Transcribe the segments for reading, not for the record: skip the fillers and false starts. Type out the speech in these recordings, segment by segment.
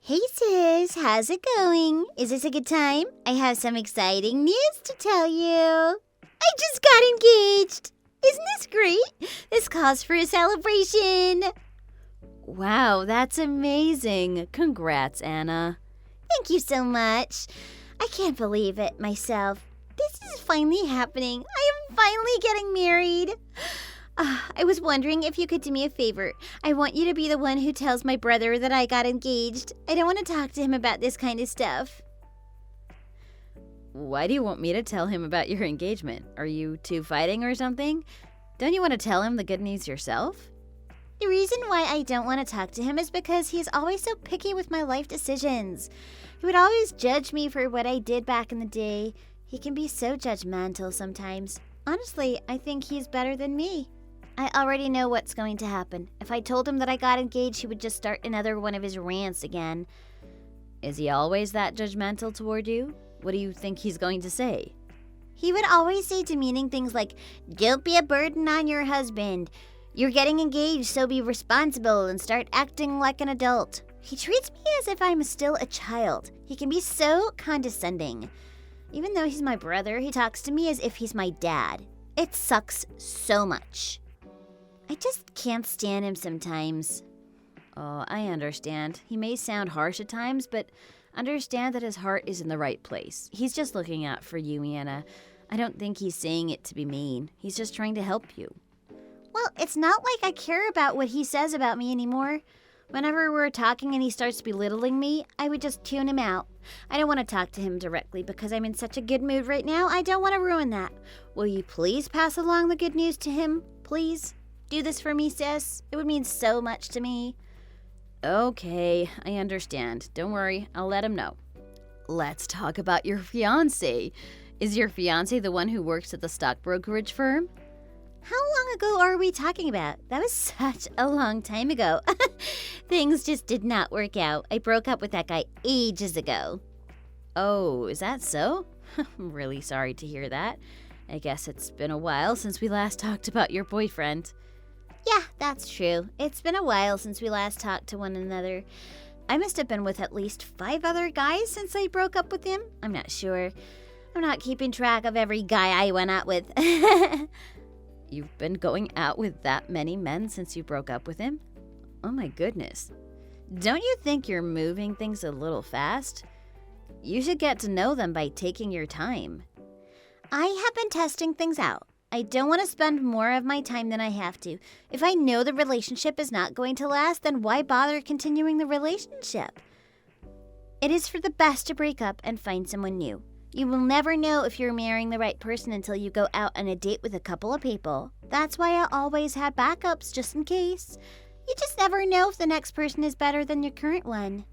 Hey sis, how's it going? Is this a good time? I have some exciting news to tell you. I just got engaged. Isn't this great? This calls for a celebration. Wow, that's amazing. Congrats, Anna. Thank you so much. I can't believe it myself. This is finally happening. I am finally getting married. I was wondering if you could do me a favor. I want you to be the one who tells my brother that I got engaged. I don't want to talk to him about this kind of stuff. Why do you want me to tell him about your engagement? Are you two fighting or something? Don't you want to tell him the good news yourself? The reason why I don't want to talk to him is because he's always so picky with my life decisions. He would always judge me for what I did back in the day. He can be so judgmental sometimes. Honestly, I think he's better than me. I already know what's going to happen. If I told him that I got engaged, he would just start another one of his rants again. Is he always that judgmental toward you? What do you think he's going to say? He would always say demeaning things like, "Don't be a burden on your husband. You're getting engaged, so be responsible and start acting like an adult." He treats me as if I'm still a child. He can be so condescending. Even though he's my brother, he talks to me as if he's my dad. It sucks so much. I just can't stand him sometimes. Oh, I understand. He may sound harsh at times, but understand that his heart is in the right place. He's just looking out for you, Anna. I don't think he's saying it to be mean. He's just trying to help you. Well, it's not like I care about what he says about me anymore. Whenever we're talking and he starts belittling me, I would just tune him out. I don't want to talk to him directly because I'm in such a good mood right now. I don't want to ruin that. Will you please pass along the good news to him, please? Do this for me, sis. It would mean so much to me. Okay, I understand. Don't worry, I'll let him know. Let's talk about your fiancé. Is your fiancé the one who works at the stock brokerage firm? How long ago are we talking about? That was such a long time ago. Things just did not work out. I broke up with that guy ages ago. Oh, is that so? I'm really sorry to hear that. I guess it's been a while since we last talked about your boyfriend. Yeah, that's true. It's been a while since we last talked to one another. I must have been with at least 5 other guys since I broke up with him. I'm not sure. I'm not keeping track of every guy I went out with. You've been going out with that many men since you broke up with him? Oh my goodness. Don't you think you're moving things a little fast? You should get to know them by taking your time. I have been testing things out. I don't want to spend more of my time than I have to. If I know the relationship is not going to last, then why bother continuing the relationship? It is for the best to break up and find someone new. You will never know if you're marrying the right person until you go out on a date with a couple of people. That's why I always had backups just in case. You just never know if the next person is better than your current one.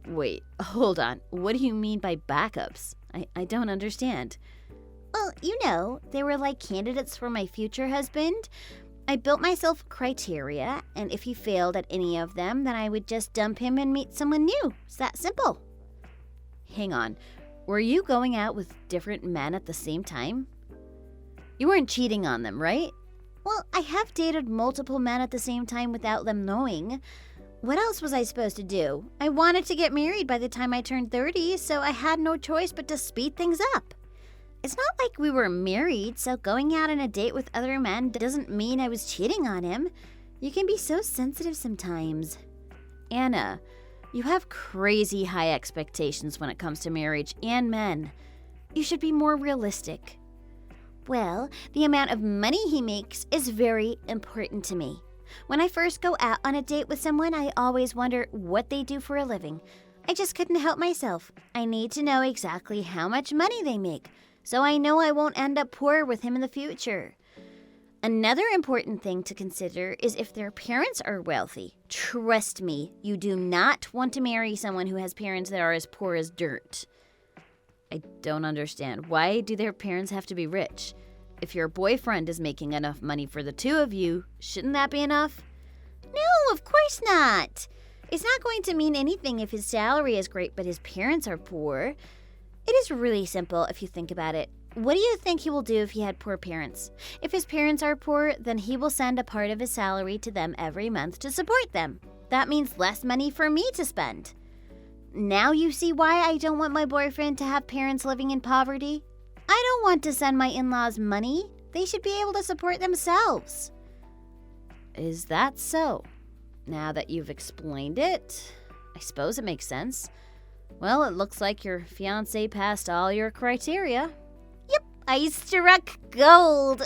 Wait, hold on. What do you mean by backups? I don't understand. Well, you know, they were like candidates for my future husband. I built myself criteria, and if he failed at any of them, then I would just dump him and meet someone new. It's that simple. Hang on. Were you going out with different men at the same time? You weren't cheating on them, right? Well, I have dated multiple men at the same time without them knowing. What else was I supposed to do? I wanted to get married by the time I turned 30, so I had no choice but to speed things up. It's not like we were married, so going out on a date with other men doesn't mean I was cheating on him. You can be so sensitive sometimes. Anna, you have crazy high expectations when it comes to marriage and men. You should be more realistic. Well, the amount of money he makes is very important to me. When I first go out on a date with someone, I always wonder what they do for a living. I just couldn't help myself. I need to know exactly how much money they make, so I know I won't end up poor with him in the future. Another important thing to consider is if their parents are wealthy. Trust me, you do not want to marry someone who has parents that are as poor as dirt. I don't understand. Why do their parents have to be rich? If your boyfriend is making enough money for the two of you, shouldn't that be enough? No, of course not. It's not going to mean anything if his salary is great but his parents are poor. It is really simple if you think about it. What do you think he will do if he had poor parents? If his parents are poor, then he will send a part of his salary to them every month to support them. That means less money for me to spend. now you see why I don't want my boyfriend to have parents living in poverty? I don't want to send my in-laws money. They should be able to support themselves. Is that so? Now that you've explained it, I suppose it makes sense. Well, it looks like your fiancé passed all your criteria. Yep, I struck gold.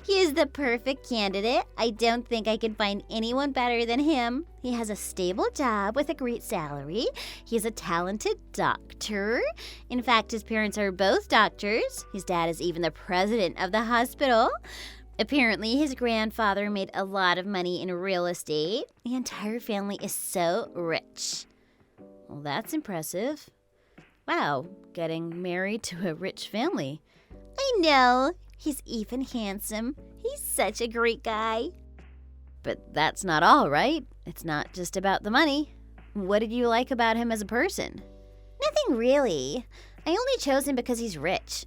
He is the perfect candidate. I don't think I can find anyone better than him. He has a stable job with a great salary. He is a talented doctor. In fact, his parents are both doctors. His dad is even the president of the hospital. Apparently, his grandfather made a lot of money in real estate. The entire family is so rich. Well, that's impressive. Wow, getting married to a rich family. I know. He's even handsome. He's such a great guy. But that's not all, right? It's not just about the money. What did you like about him as a person? Nothing really. I only chose him because he's rich.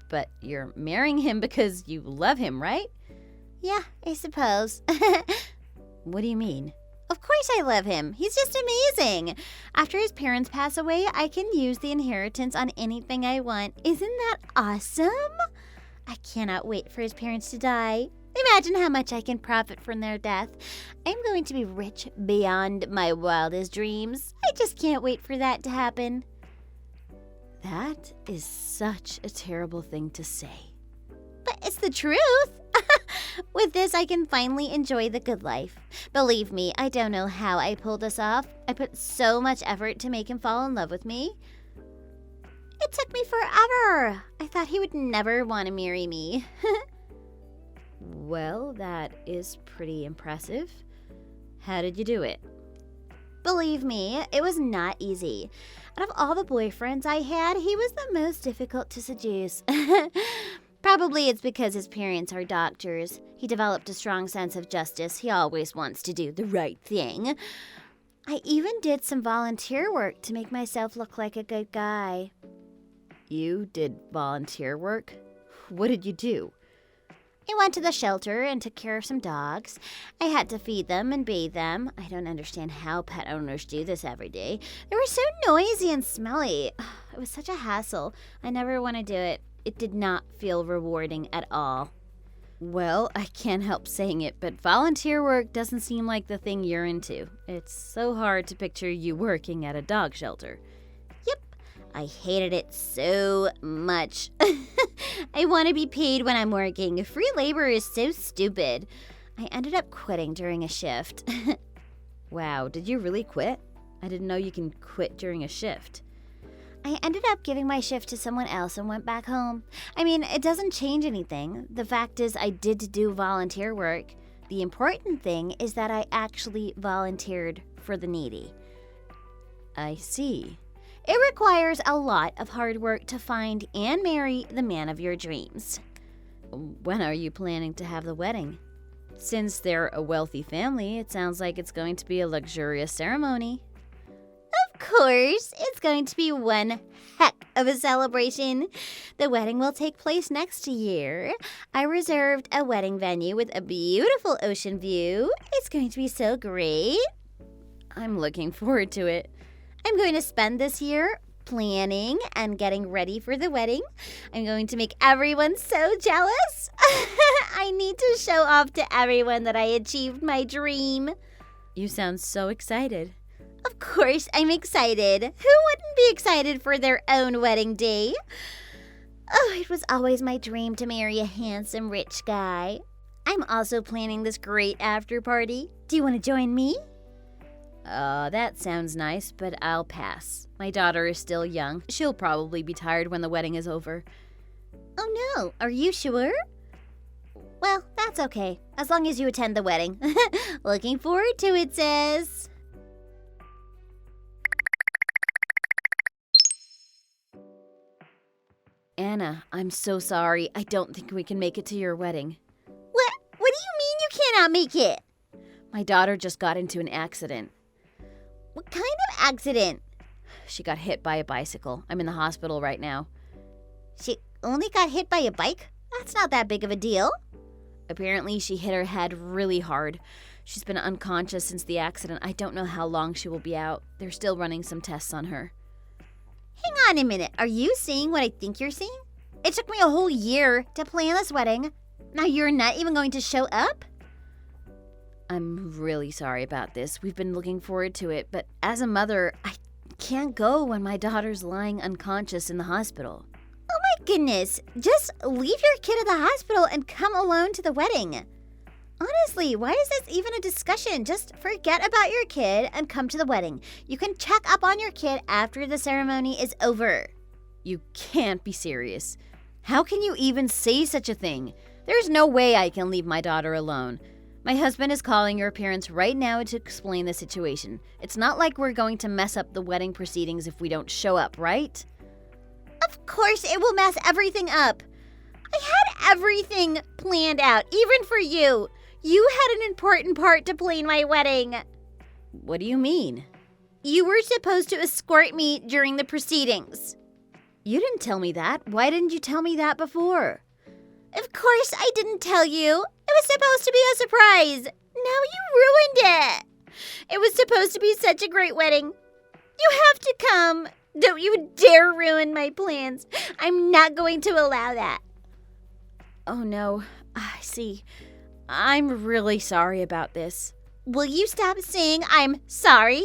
But you're marrying him because you love him, right? Yeah, I suppose. What do you mean? Of course I love him. He's just amazing. After his parents pass away, I can use the inheritance on anything I want. Isn't that awesome? I cannot wait for his parents to die. Imagine how much I can profit from their death. I'm going to be rich beyond my wildest dreams. I just can't wait for that to happen. That is such a terrible thing to say. But it's the truth. With this, I can finally enjoy the good life. Believe me, I don't know how I pulled this off. I put so much effort to make him fall in love with me. It took me forever. I thought he would never want to marry me. Well, that is pretty impressive. How did you do it? Believe me, it was not easy. Out of all the boyfriends I had, he was the most difficult to seduce. Probably it's because his parents are doctors. He developed a strong sense of justice. He always wants to do the right thing. I even did some volunteer work to make myself look like a good guy. You did volunteer work? What did you do? I went to the shelter and took care of some dogs. I had to feed them and bathe them. I don't understand how pet owners do this every day. They were so noisy and smelly. It was such a hassle. I never want to do it. It did not feel rewarding at all. Well, I can't help saying it, but volunteer work doesn't seem like the thing you're into. It's so hard to picture you working at a dog shelter. Yep, I hated it so much. I want to be paid when I'm working. Free labor is so stupid. I ended up quitting during a shift. Wow, did you really quit? I didn't know you can quit during a shift. I ended up giving my shift to someone else and went back home. I mean, it doesn't change anything. The fact is, I did do volunteer work. The important thing is that I actually volunteered for the needy. I see. It requires a lot of hard work to find and marry the man of your dreams. When are you planning to have the wedding? Since they're a wealthy family, it sounds like it's going to be a luxurious ceremony. Of course, it's going to be one heck of a celebration. The wedding will take place next year. I reserved a wedding venue with a beautiful ocean view. It's going to be so great. I'm looking forward to it. I'm going to spend this year planning and getting ready for the wedding. I'm going to make everyone so jealous. I need to show off to everyone that I achieved my dream. You sound so excited. Of course, I'm excited. Who wouldn't be excited for their own wedding day? Oh, it was always my dream to marry a handsome, rich guy. I'm also planning this great after party. Do you want to join me? That sounds nice, but I'll pass. My daughter is still young. She'll probably be tired when the wedding is over. Oh no, are you sure? Well, that's okay, as long as you attend the wedding. Looking forward to it, sis. Anna, I'm so sorry. I don't think we can make it to your wedding. What? What do you mean you cannot make it? My daughter just got into an accident. What kind of accident? She got hit by a bicycle. I'm in the hospital right now. She only got hit by a bike? That's not that big of a deal. Apparently, she hit her head really hard. She's been unconscious since the accident. I don't know how long she will be out. They're still running some tests on her. Hang on a minute. Are you seeing what I think you're seeing? It took me a whole year to plan this wedding. Now you're not even going to show up? I'm really sorry about this. We've been looking forward to it, but as a mother, I can't go when my daughter's lying unconscious in the hospital. Oh my goodness. Just leave your kid at the hospital and come alone to the wedding. Honestly, why is this even a discussion? Just forget about your kid and come to the wedding. You can check up on your kid after the ceremony is over. You can't be serious. How can you even say such a thing? There's no way I can leave my daughter alone. My husband is calling your parents right now to explain the situation. It's not like we're going to mess up the wedding proceedings if we don't show up, right? Of course it will mess everything up. I had everything planned out, even for you. You had an important part to play in my wedding. What do you mean? You were supposed to escort me during the proceedings. You didn't tell me that. Why didn't you tell me that before? Of course I didn't tell you. It was supposed to be a surprise. Now you ruined it. It was supposed to be such a great wedding. You have to come. Don't you dare ruin my plans. I'm not going to allow that. Oh no, I see. I'm really sorry about this. Will you stop saying I'm sorry?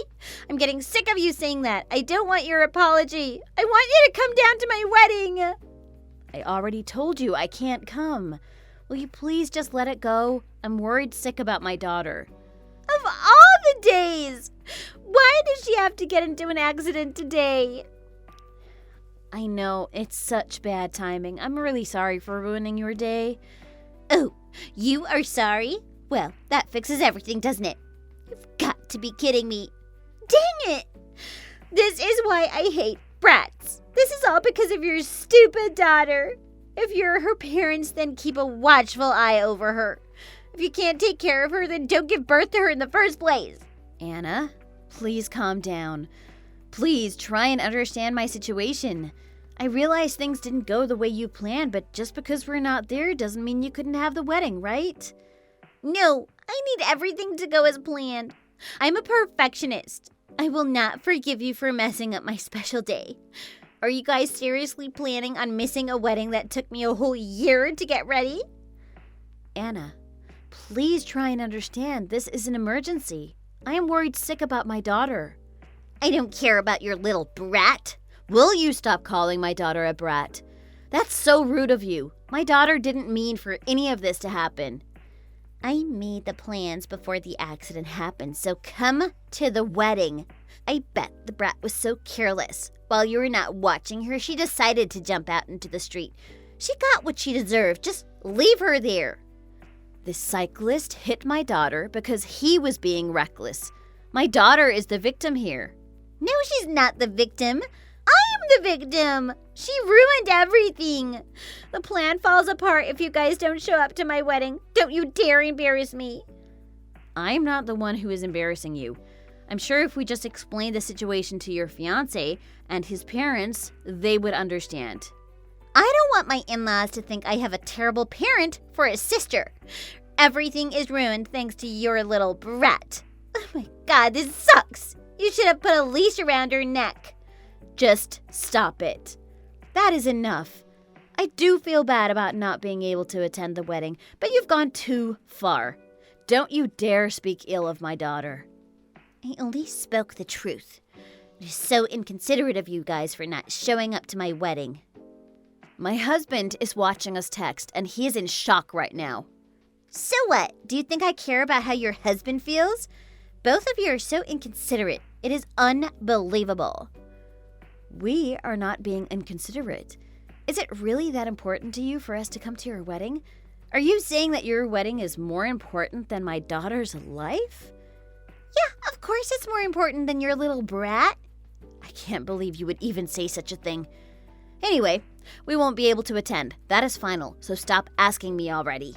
I'm getting sick of you saying that. I don't want your apology. I want you to come down to my wedding. I already told you I can't come. Will you please just let it go? I'm worried sick about my daughter. Of all the days! Why did she have to get into an accident today? I know, it's such bad timing. I'm really sorry for ruining your day. Oh, you are sorry? Well, that fixes everything, doesn't it? You've got to be kidding me. Dang it! This is why I hate brats. This is all because of your stupid daughter. If you're her parents, then keep a watchful eye over her. If you can't take care of her, then don't give birth to her in the first place. Anna, please calm down. Please try and understand my situation. I realize things didn't go the way you planned, but just because we're not there doesn't mean you couldn't have the wedding, right? No, I need everything to go as planned. I'm a perfectionist. I will not forgive you for messing up my special day. Are you guys seriously planning on missing a wedding that took me a whole year to get ready? Anna, please try and understand. This is an emergency. I am worried sick about my daughter. I don't care about your little brat. Will you stop calling my daughter a brat? That's so rude of you. My daughter didn't mean for any of this to happen. I made the plans before the accident happened, so come to the wedding. I bet the brat was so careless. While you were not watching her, she decided to jump out into the street. She got what she deserved. Just leave her there. The cyclist hit my daughter because he was being reckless. My daughter is the victim here. No, she's not the victim. I am the victim. She ruined everything. The plan falls apart if you guys don't show up to my wedding. Don't you dare embarrass me. I'm not the one who is embarrassing you. I'm sure if we just explained the situation to your fiancé and his parents, they would understand. I don't want my in-laws to think I have a terrible parent for a sister. Everything is ruined thanks to your little brat. Oh my God, this sucks. You should have put a leash around her neck. Just stop it. That is enough. I do feel bad about not being able to attend the wedding, but you've gone too far. Don't you dare speak ill of my daughter. I only spoke the truth. It is so inconsiderate of you guys for not showing up to my wedding. My husband is watching us text, and he is in shock right now. So what? Do you think I care about how your husband feels? Both of you are so inconsiderate. It is unbelievable. We are not being inconsiderate. Is it really that important to you for us to come to your wedding? Are you saying that your wedding is more important than my daughter's life? Yeah, of course it's more important than your little brat. I can't believe you would even say such a thing. Anyway, we won't be able to attend. That is final, so stop asking me already.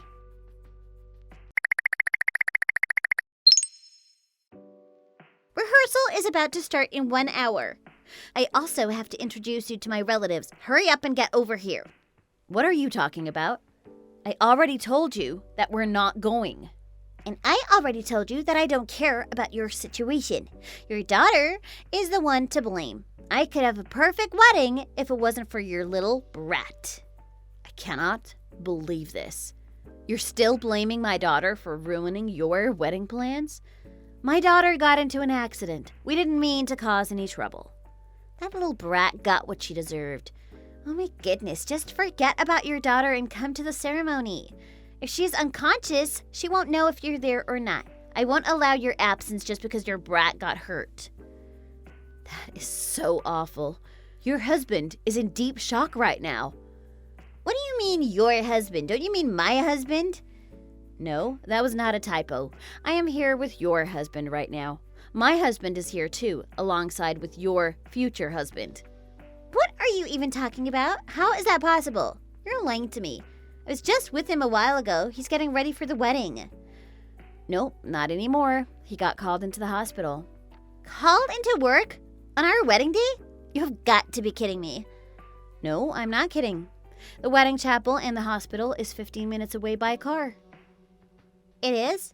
Rehearsal is about to start in 1 hour. I also have to introduce you to my relatives. Hurry up and get over here. What are you talking about? I already told you that we're not going. And I already told you that I don't care about your situation. Your daughter is the one to blame. I could have a perfect wedding if it wasn't for your little brat. I cannot believe this. You're still blaming my daughter for ruining your wedding plans? My daughter got into an accident. We didn't mean to cause any trouble. That little brat got what she deserved. Oh my goodness, just forget about your daughter and come to the ceremony. If she's unconscious, she won't know if you're there or not. I won't allow your absence just because your brat got hurt. That is so awful. Your husband is in deep shock right now. What do you mean, your husband? Don't you mean my husband? No, that was not a typo. I am here with your husband right now. My husband is here too, alongside with your future husband. What are you even talking about? How is that possible? You're lying to me. I was just with him a while ago. He's getting ready for the wedding. Nope, not anymore. He got called into the hospital. Called into work? On our wedding day? You have got to be kidding me. No, I'm not kidding. The wedding chapel and the hospital is 15 minutes away by car. It is?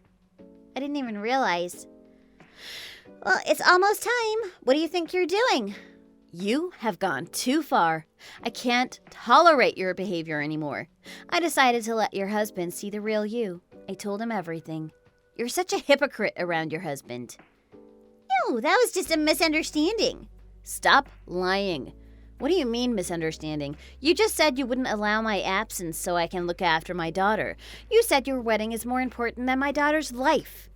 I didn't even realize. Well, it's almost time. What do you think you're doing? You have gone too far. I can't tolerate your behavior anymore. I decided to let your husband see the real you. I told him everything. You're such a hypocrite around your husband. No, that was just a misunderstanding. Stop lying. What do you mean misunderstanding? You just said you wouldn't allow my absence so I can look after my daughter. You said your wedding is more important than my daughter's life.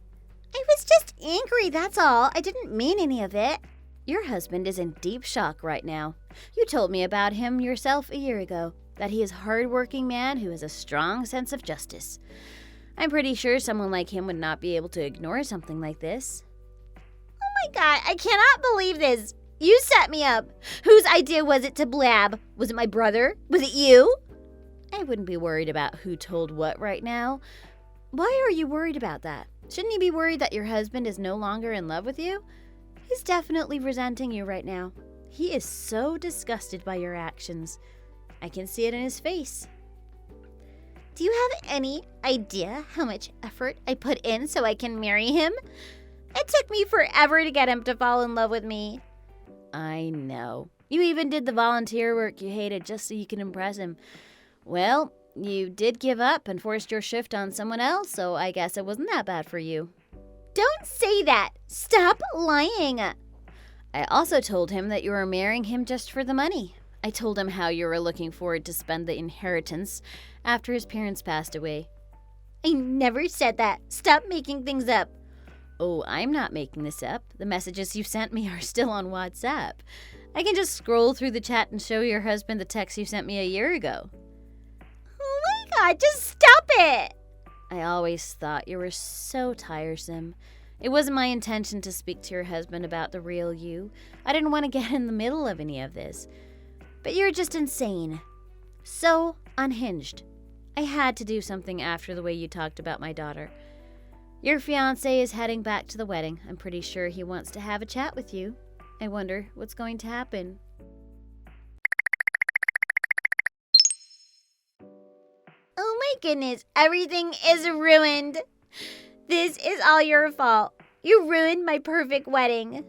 I was just angry, that's all. I didn't mean any of it. Your husband is in deep shock right now. You told me about him yourself a year ago, that he is a hard-working man who has a strong sense of justice. I'm pretty sure someone like him would not be able to ignore something like this. Oh my God, I cannot believe this. You set me up. Whose idea was it to blab? Was it my brother? Was it you? I wouldn't be worried about who told what right now. Why are you worried about that? Shouldn't you be worried that your husband is no longer in love with you? He's definitely resenting you right now. He is so disgusted by your actions. I can see it in his face. Do you have any idea how much effort I put in so I can marry him? It took me forever to get him to fall in love with me. I know. You even did the volunteer work you hated just so you can impress him. Well, you did give up and forced your shift on someone else, so I guess it wasn't that bad for you. Don't say that. Stop lying. I also told him that you were marrying him just for the money. I told him how you were looking forward to spend the inheritance after his parents passed away. I never said that. Stop making things up. Oh, I'm not making this up. The messages you sent me are still on WhatsApp. I can just scroll through the chat and show your husband the text you sent me a year ago. Oh my God, just stop it! I always thought you were so tiresome. It wasn't my intention to speak to your husband about the real you. I didn't want to get in the middle of any of this. But you're just insane. So unhinged. I had to do something after the way you talked about my daughter. Your fiancé is heading back to the wedding. I'm pretty sure he wants to have a chat with you. I wonder what's going to happen. Oh my goodness, everything is ruined. This is all your fault. You ruined my perfect wedding.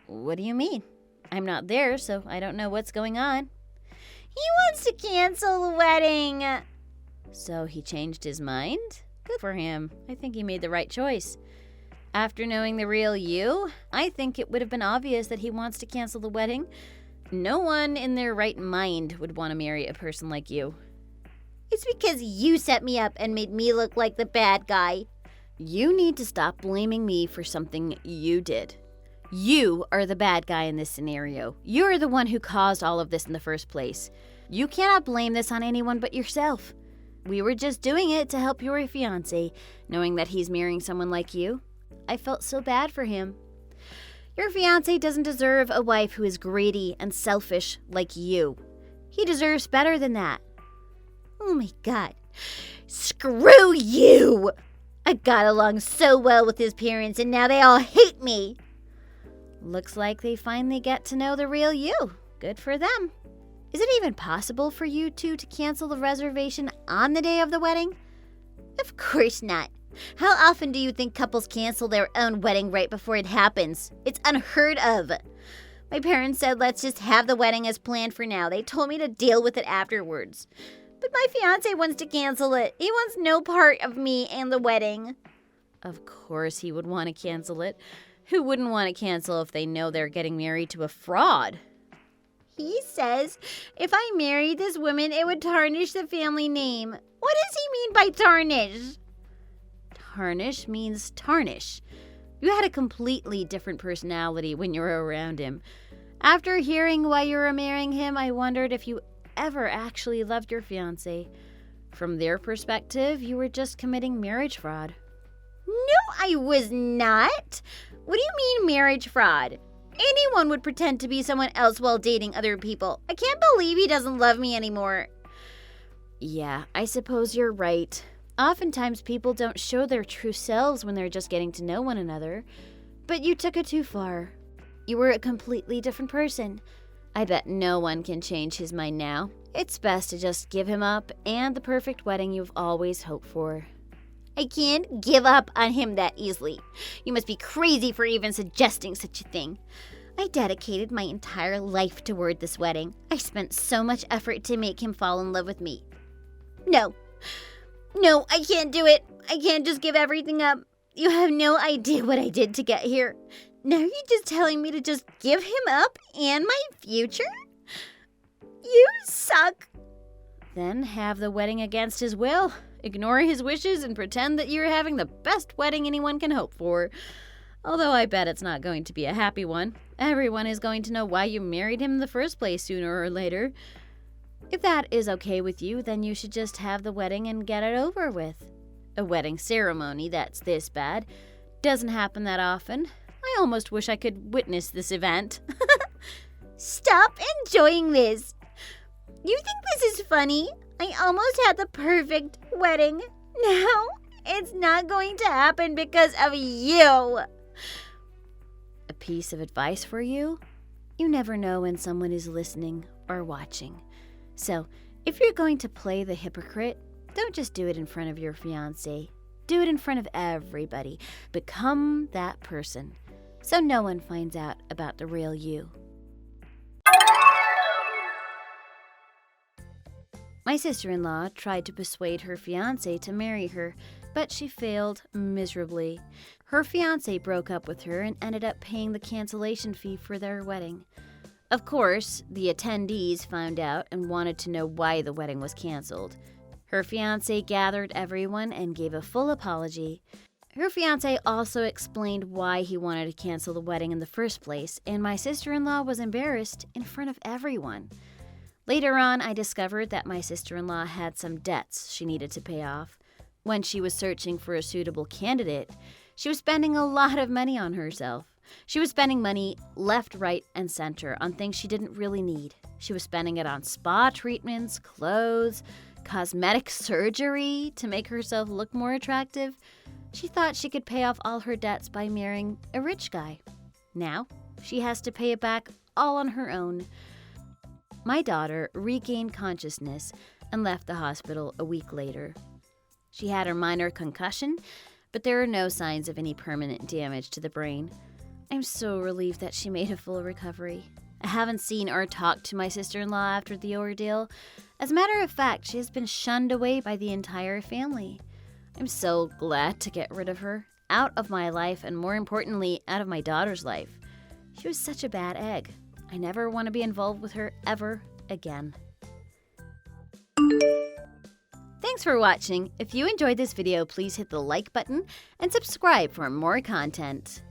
What do you mean? I'm not there, so I don't know what's going on. He wants to cancel the wedding. So he changed his mind? Good for him. I think he made the right choice. After knowing the real you, I think it would have been obvious that he wants to cancel the wedding. No one in their right mind would want to marry a person like you. It's because you set me up and made me look like the bad guy. You need to stop blaming me for something you did. You are the bad guy in this scenario. You're the one who caused all of this in the first place. You cannot blame this on anyone but yourself. We were just doing it to help your fiancé, knowing that he's marrying someone like you. I felt so bad for him. Your fiancé doesn't deserve a wife who is greedy and selfish like you. He deserves better than that. Oh my God. Screw you! I got along so well with his parents and now they all hate me. Looks like they finally get to know the real you. Good for them. Is it even possible for you two to cancel the reservation on the day of the wedding? Of course not. How often do you think couples cancel their own wedding right before it happens? It's unheard of. My parents said let's just have the wedding as planned for now. They told me to deal with it afterwards. But my fiancé wants to cancel it. He wants no part of me and the wedding. Of course he would want to cancel it. Who wouldn't want to cancel if they know they're getting married to a fraud? He says if I married this woman, it would tarnish the family name. What does he mean by tarnish? Tarnish means tarnish. You had a completely different personality when you were around him. After hearing why you were marrying him, I wondered if you ever actually loved your fiancé. From their perspective, you were just committing marriage fraud. No, I was not. What do you mean marriage fraud? Anyone would pretend to be someone else while dating other people. I can't believe he doesn't love me anymore. Yeah, I suppose you're right. Oftentimes people don't show their true selves when they're just getting to know one another. But you took it too far. You were a completely different person. I bet no one can change his mind now. It's best to just give him up and the perfect wedding you've always hoped for. I can't give up on him that easily. You must be crazy for even suggesting such a thing. I dedicated my entire life toward this wedding. I spent so much effort to make him fall in love with me. No, I can't do it. I can't just give everything up. You have no idea what I did to get here. Now you're just telling me to just give him up and my future? You suck. Then have the wedding against his will. Ignore his wishes and pretend that you're having the best wedding anyone can hope for. Although I bet it's not going to be a happy one. Everyone is going to know why you married him in the first place sooner or later. If that is okay with you, then you should just have the wedding and get it over with. A wedding ceremony that's this bad doesn't happen that often. I almost wish I could witness this event. Stop enjoying this. You think this is funny? I almost had the perfect wedding. Now it's not going to happen because of you. A piece of advice for you? You never know when someone is listening or watching. So, if you're going to play the hypocrite, don't just do it in front of your fiancé. Do it in front of everybody. Become that person, so no one finds out about the real you. My sister-in-law tried to persuade her fiancé to marry her, but she failed miserably. Her fiancé broke up with her and ended up paying the cancellation fee for their wedding. Of course, the attendees found out and wanted to know why the wedding was canceled. Her fiancé gathered everyone and gave a full apology. Her fiancé also explained why he wanted to cancel the wedding in the first place, and my sister-in-law was embarrassed in front of everyone. Later on, I discovered that my sister-in-law had some debts she needed to pay off. When she was searching for a suitable candidate, she was spending a lot of money on herself. She was spending money left, right, and center on things she didn't really need. She was spending it on spa treatments, clothes, cosmetic surgery to make herself look more attractive. She thought she could pay off all her debts by marrying a rich guy. Now, she has to pay it back all on her own. My daughter regained consciousness and left the hospital a week later. She had a minor concussion, but there are no signs of any permanent damage to the brain. I'm so relieved that she made a full recovery. I haven't seen or talked to my sister-in-law after the ordeal. As a matter of fact, she has been shunned away by the entire family. I'm so glad to get rid of her, out of my life, and more importantly, out of my daughter's life. She was such a bad egg. I never want to be involved with her ever again. Thanks for watching. If you enjoyed this video, please hit the like button and subscribe for more content.